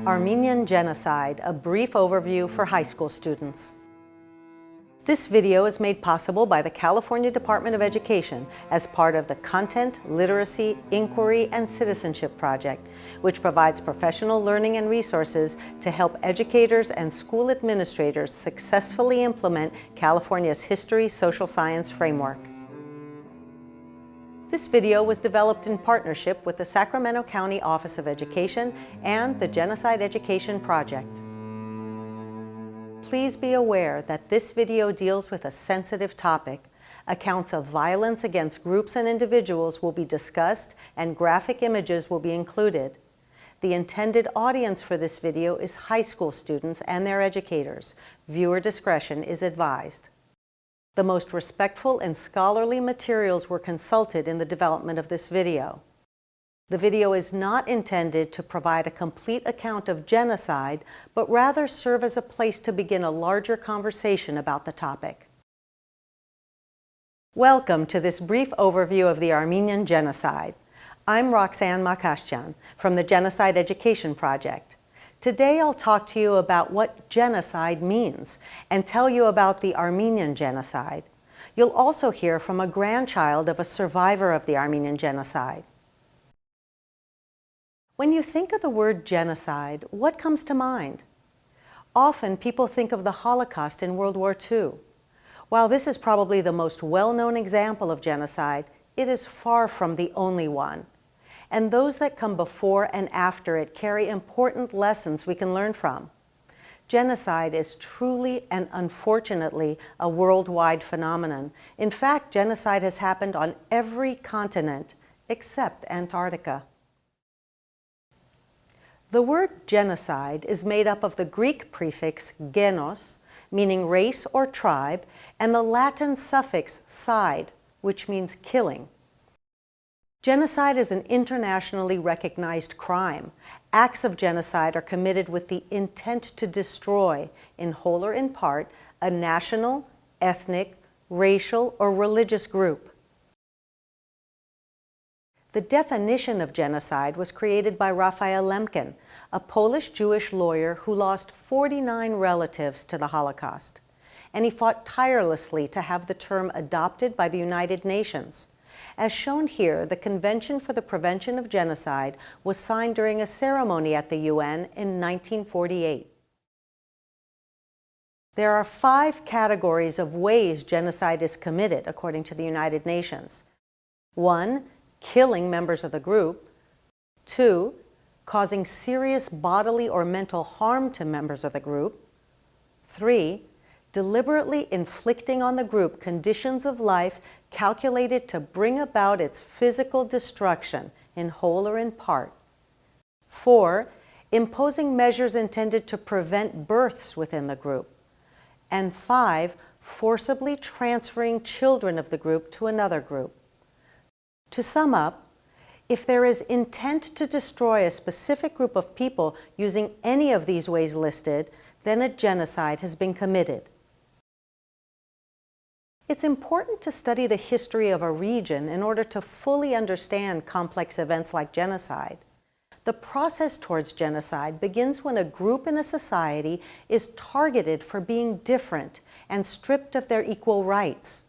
Armenian Genocide, a brief overview for high school students. This video is made possible by the California Department of Education as part of the Content, Literacy, Inquiry, and Citizenship Project, which provides professional learning and resources to help educators and school administrators successfully implement California's History Social Science Framework. This video was developed in partnership with the Sacramento County Office of Education and the Genocide Education Project. Please be aware that this video deals with a sensitive topic. Accounts of violence against groups and individuals will be discussed and graphic images will be included. The intended audience for this video is high school students and their educators. Viewer discretion is advised. The most respectful and scholarly materials were consulted in the development of this video. The video is not intended to provide a complete account of genocide, but rather serve as a place to begin a larger conversation about the topic. Welcome to this brief overview of the Armenian Genocide. I'm Roxanne Makashyan from the Genocide Education Project. Today I'll talk to you about what genocide means and tell you about the Armenian Genocide. You'll also hear from a grandchild of a survivor of the Armenian Genocide. When you think of the word genocide, what comes to mind? Often people think of the Holocaust in World War II. While this is probably the most well-known example of genocide, it is far from the only one. And those that come before and after it carry important lessons we can learn from. Genocide is truly and unfortunately a worldwide phenomenon. In fact, genocide has happened on every continent except Antarctica. The word genocide is made up of the Greek prefix genos, meaning race or tribe, and the Latin suffix -cide, which means killing. Genocide is an internationally recognized crime. Acts of genocide are committed with the intent to destroy, in whole or in part, a national, ethnic, racial, or religious group. The definition of genocide was created by Raphael Lemkin, a Polish Jewish lawyer who lost 49 relatives to the Holocaust, and he fought tirelessly to have the term adopted by the United Nations. As shown here, the Convention for the Prevention of Genocide was signed during a ceremony at the UN in 1948. There are 5 categories of ways genocide is committed, according to the United Nations. 1. Killing members of the group. 2. Causing serious bodily or mental harm to members of the group. 3. Deliberately inflicting on the group conditions of life calculated to bring about its physical destruction, in whole or in part. 4. Imposing measures intended to prevent births within the group. And 5. Forcibly transferring children of the group to another group. To sum up, if there is intent to destroy a specific group of people using any of these ways listed, then a genocide has been committed. It's important to study the history of a region in order to fully understand complex events like genocide. The process towards genocide begins when a group in a society is targeted for being different and stripped of their equal rights.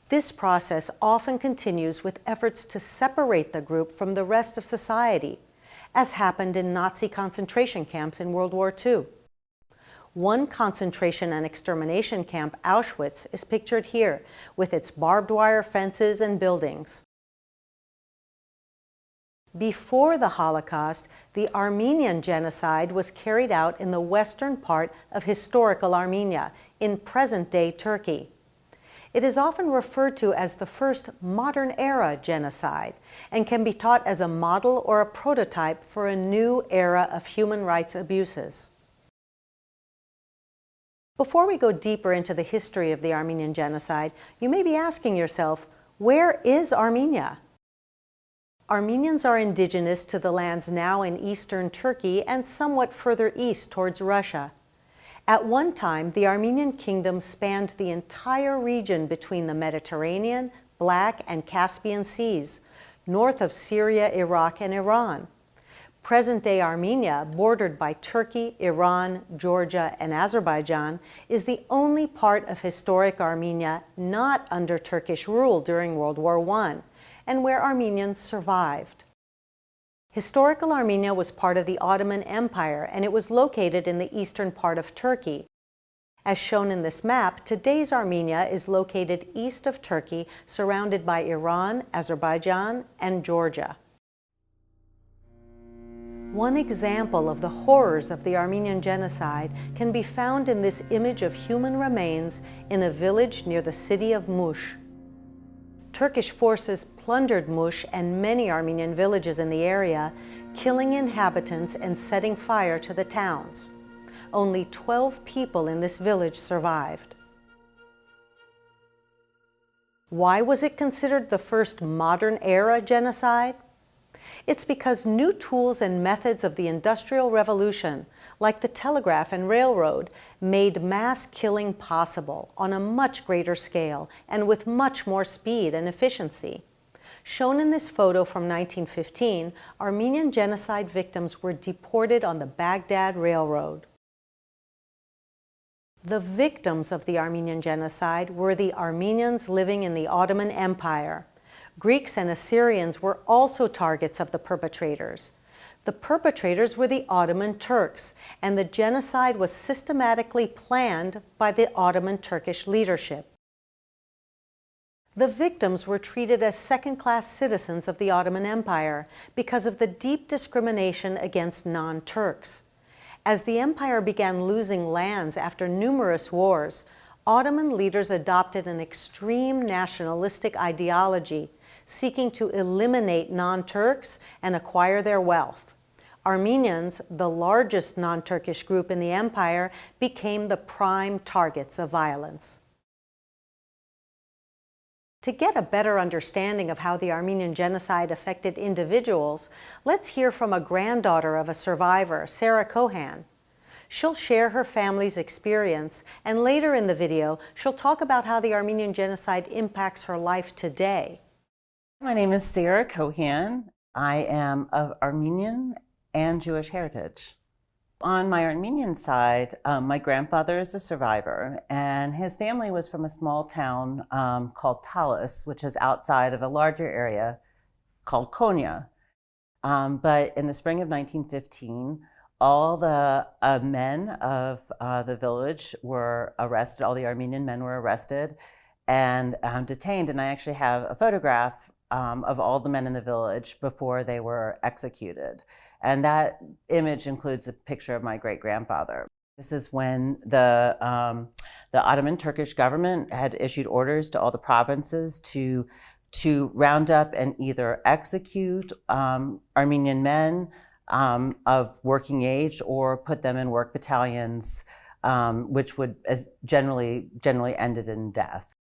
This process often continues with efforts to separate the group from the rest of society, as happened in Nazi concentration camps in World War II. One concentration and extermination camp, Auschwitz, is pictured here, with its barbed wire fences and buildings. Before the Holocaust, the Armenian Genocide was carried out in the western part of historical Armenia, in present-day Turkey. It is often referred to as the first modern-era genocide and can be taught as a model or a prototype for a new era of human rights abuses. Before we go deeper into the history of the Armenian Genocide, you may be asking yourself, where is Armenia? Armenians are indigenous to the lands now in eastern Turkey and somewhat further east towards Russia. At one time, the Armenian kingdom spanned the entire region between the Mediterranean, Black, and Caspian Seas, north of Syria, Iraq, and Iran. Present-day Armenia, bordered by Turkey, Iran, Georgia, and Azerbaijan, is the only part of historic Armenia not under Turkish rule during World War I, and where Armenians survived. Historical Armenia was part of the Ottoman Empire, and it was located in the eastern part of Turkey. As shown in this map, today's Armenia is located east of Turkey, surrounded by Iran, Azerbaijan, and Georgia. One example of the horrors of the Armenian Genocide can be found in this image of human remains in a village near the city of Mush. Turkish forces plundered Mush and many Armenian villages in the area, killing inhabitants and setting fire to the towns. Only 12 people in this village survived. Why was it considered the first modern-era genocide? It's because new tools and methods of the Industrial Revolution, like the telegraph and railroad, made mass killing possible on a much greater scale and with much more speed and efficiency. Shown in this photo from 1915, Armenian genocide victims were deported on the Baghdad Railroad. The victims of the Armenian Genocide were the Armenians living in the Ottoman Empire. Greeks and Assyrians were also targets of the perpetrators. The perpetrators were the Ottoman Turks, and the genocide was systematically planned by the Ottoman Turkish leadership. The victims were treated as second-class citizens of the Ottoman Empire because of the deep discrimination against non-Turks. As the empire began losing lands after numerous wars, Ottoman leaders adopted an extreme nationalistic ideology, seeking to eliminate non-Turks and acquire their wealth. Armenians, the largest non-Turkish group in the empire, became the prime targets of violence. To get a better understanding of how the Armenian Genocide affected individuals, let's hear from a granddaughter of a survivor, Sarah Cohan. She'll share her family's experience, and later in the video, she'll talk about how the Armenian Genocide impacts her life today. My name is Sarah Cohan. I am of Armenian and Jewish heritage. On my Armenian side, my grandfather is a survivor, and his family was from a small town called Talis, which is outside of a larger area called Konya. But in the spring of 1915, all the men of the village were arrested, all the Armenian men were arrested and detained, and I actually have a photograph of all the men in the village before they were executed. And that image includes a picture of my great-grandfather. This is when the Ottoman Turkish government had issued orders to all the provinces to round up and either execute Armenian men of working age or put them in work battalions, which would generally ended in death.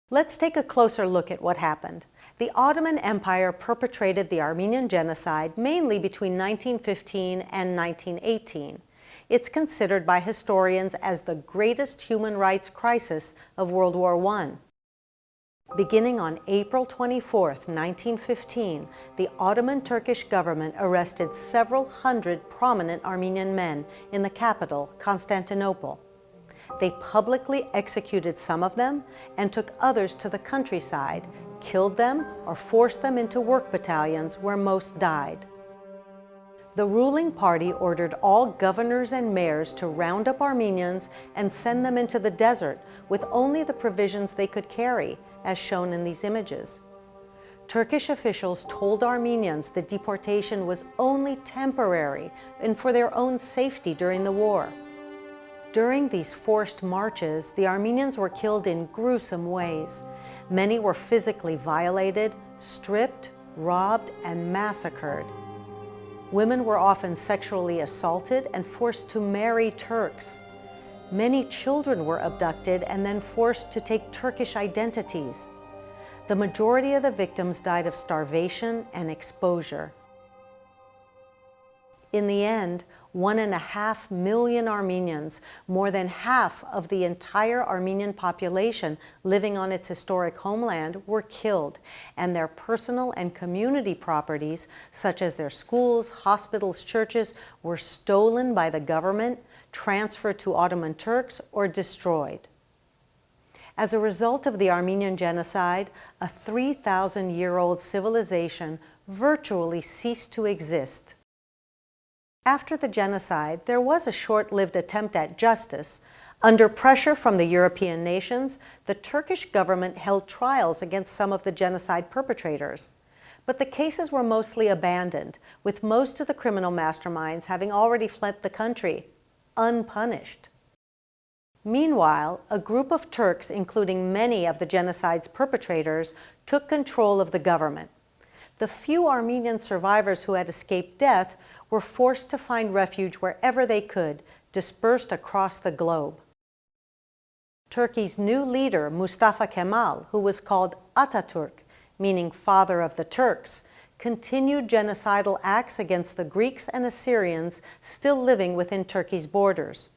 Let's take a closer look at what happened. The Ottoman Empire perpetrated the Armenian Genocide mainly between 1915 and 1918. It's considered by historians as the greatest human rights crisis of World War I. Beginning on April 24, 1915, the Ottoman Turkish government arrested several hundred prominent Armenian men in the capital, Constantinople. They publicly executed some of them and took others to the countryside, killed them, or forced them into work battalions where most died. The ruling party ordered all governors and mayors to round up Armenians and send them into the desert with only the provisions they could carry, as shown in these images. Turkish officials told Armenians the deportation was only temporary and for their own safety during the war. During these forced marches, the Armenians were killed in gruesome ways. Many were physically violated, stripped, robbed, and massacred. Women were often sexually assaulted and forced to marry Turks. Many children were abducted and then forced to take Turkish identities. The majority of the victims died of starvation and exposure. In the end, 1.5 million Armenians, more than half of the entire Armenian population living on its historic homeland, were killed, and their personal and community properties, such as their schools, hospitals, churches, were stolen by the government, transferred to Ottoman Turks, or destroyed. As a result of the Armenian Genocide, a 3,000-year-old civilization virtually ceased to exist. After the genocide, there was a short-lived attempt at justice. Under pressure from the European nations, the Turkish government held trials against some of the genocide perpetrators. But the cases were mostly abandoned, with most of the criminal masterminds having already fled the country, unpunished. Meanwhile, a group of Turks, including many of the genocide's perpetrators, took control of the government. The few Armenian survivors who had escaped death were forced to find refuge wherever they could, dispersed across the globe. Turkey's new leader, Mustafa Kemal, who was called Ataturk, meaning father of the Turks, continued genocidal acts against the Greeks and Assyrians still living within Turkey's borders.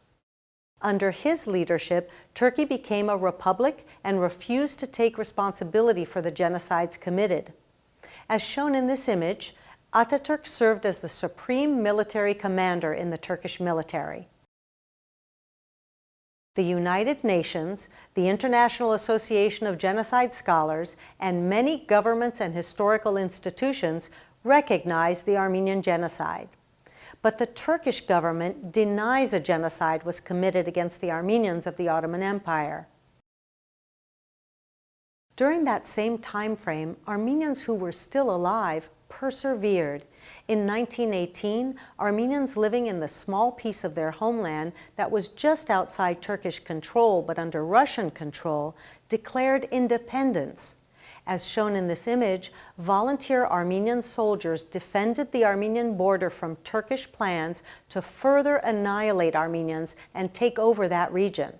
Under his leadership, Turkey became a republic and refused to take responsibility for the genocides committed. As shown in this image, Ataturk served as the supreme military commander in the Turkish military. The United Nations, the International Association of Genocide Scholars, and many governments and historical institutions recognize the Armenian Genocide. But the Turkish government denies a genocide was committed against the Armenians of the Ottoman Empire. During that same time frame, Armenians who were still alive persevered. In 1918, Armenians living in the small piece of their homeland that was just outside Turkish control but under Russian control declared independence. As shown in this image, volunteer Armenian soldiers defended the Armenian border from Turkish plans to further annihilate Armenians and take over that region.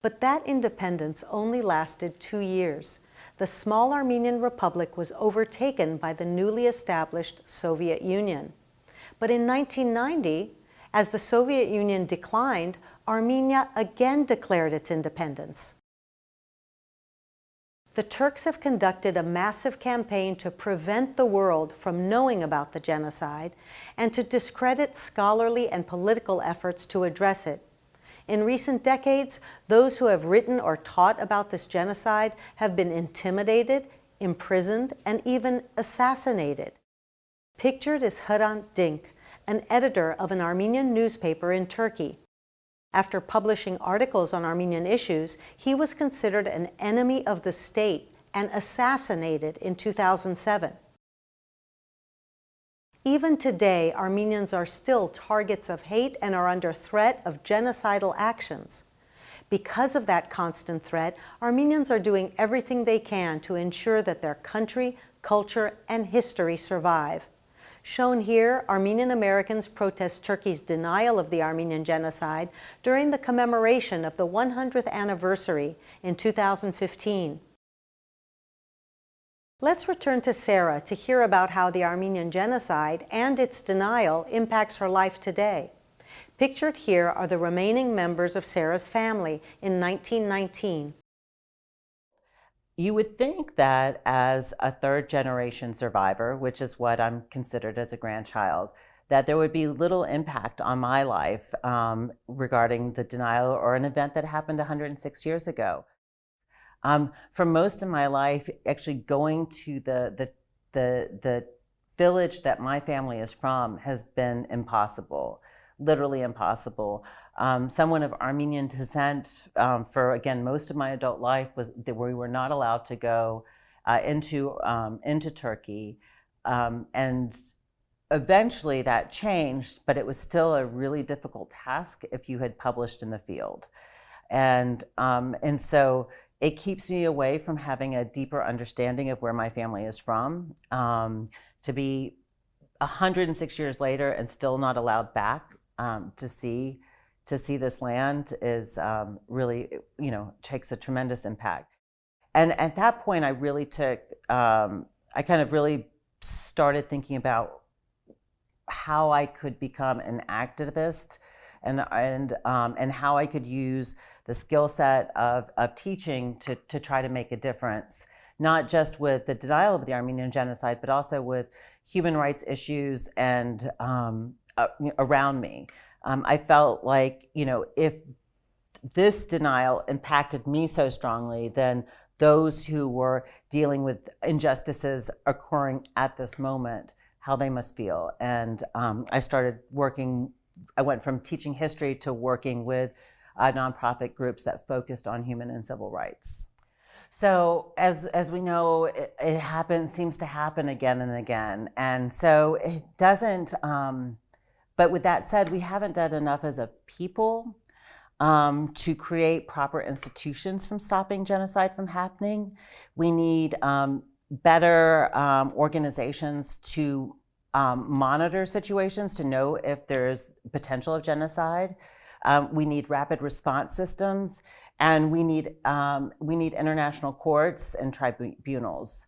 But that independence only lasted 2 years. The small Armenian Republic was overtaken by the newly established Soviet Union. But in 1990, as the Soviet Union declined, Armenia again declared its independence. The Turks have conducted a massive campaign to prevent the world from knowing about the genocide and to discredit scholarly and political efforts to address it. In recent decades, those who have written or taught about this genocide have been intimidated, imprisoned, and even assassinated. Pictured is Hrant Dink, an editor of an Armenian newspaper in Turkey. After publishing articles on Armenian issues, he was considered an enemy of the state and assassinated in 2007. Even today, Armenians are still targets of hate and are under threat of genocidal actions. Because of that constant threat, Armenians are doing everything they can to ensure that their country, culture, and history survive. Shown here, Armenian Americans protest Turkey's denial of the Armenian Genocide during the commemoration of the 100th anniversary in 2015. Let's return to Sarah to hear about how the Armenian Genocide and its denial impacts her life today. Pictured here are the remaining members of Sarah's family in 1919. You would think that as a third-generation survivor, which is what I'm considered as a grandchild, that there would be little impact on my life regarding the denial or an event that happened 106 years ago. For most of my life, actually going to the village that my family is from has been impossible, literally impossible. Someone of Armenian descent, for again most of my adult life, was that we were not allowed to go into Turkey, and eventually that changed, but it was still a really difficult task if you had published in the field, and so it keeps me away from having a deeper understanding of where my family is from. To be 106 years later and still not allowed back to see this land is really, takes a tremendous impact. And at that point, I really took, I kind of really started thinking about how I could become an activist and how I could use the skill set of teaching to try to make a difference, not just with the denial of the Armenian Genocide, but also with human rights issues and around me. I felt like, if this denial impacted me so strongly, then those who were dealing with injustices occurring at this moment, how they must feel. And I started working, I went from teaching history to working with nonprofit groups that focused on human and civil rights. So as we know, it happens, seems to happen again and again. And so it doesn't, but with that said, we haven't done enough as a people to create proper institutions from stopping genocide from happening. We need better organizations to monitor situations to know if there's potential of genocide. We need rapid response systems, and we need international courts and tribunals.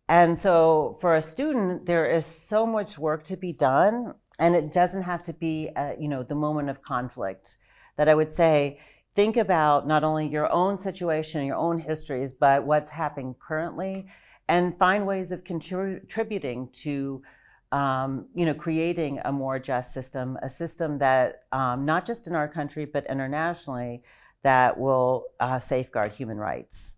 And so for a student, there is so much work to be done, and it doesn't have to be the moment of conflict. That I would say, think about not only your own situation, your own histories, but what's happening currently, and find ways of contributing to creating a more just system, a system that not just in our country, but internationally, that will safeguard human rights.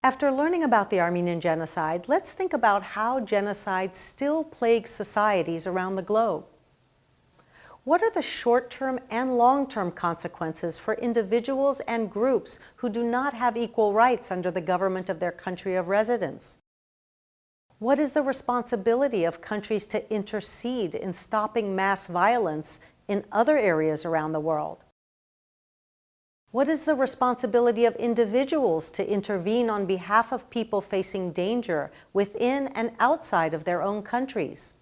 After learning about the Armenian Genocide, let's think about how genocide still plagues societies around the globe. What are the short-term and long-term consequences for individuals and groups who do not have equal rights under the government of their country of residence? What is the responsibility of countries to intercede in stopping mass violence in other areas around the world? What is the responsibility of individuals to intervene on behalf of people facing danger within and outside of their own countries?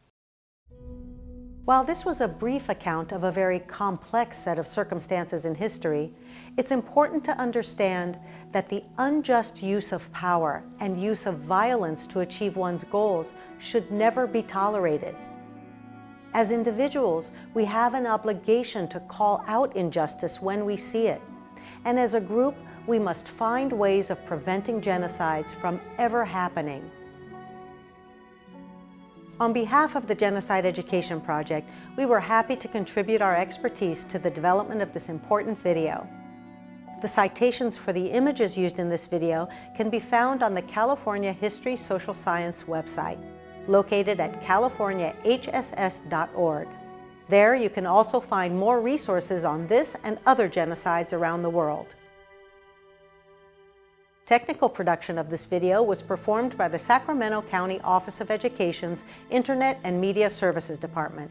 While this was a brief account of a very complex set of circumstances in history, it's important to understand that the unjust use of power and use of violence to achieve one's goals should never be tolerated. As individuals, we have an obligation to call out injustice when we see it. And as a group, we must find ways of preventing genocides from ever happening. On behalf of the Genocide Education Project, we were happy to contribute our expertise to the development of this important video. The citations for the images used in this video can be found on the California History Social Science website, located at californiahss.org. There you can also find more resources on this and other genocides around the world. Technical production of this video was performed by the Sacramento County Office of Education's Internet and Media Services Department.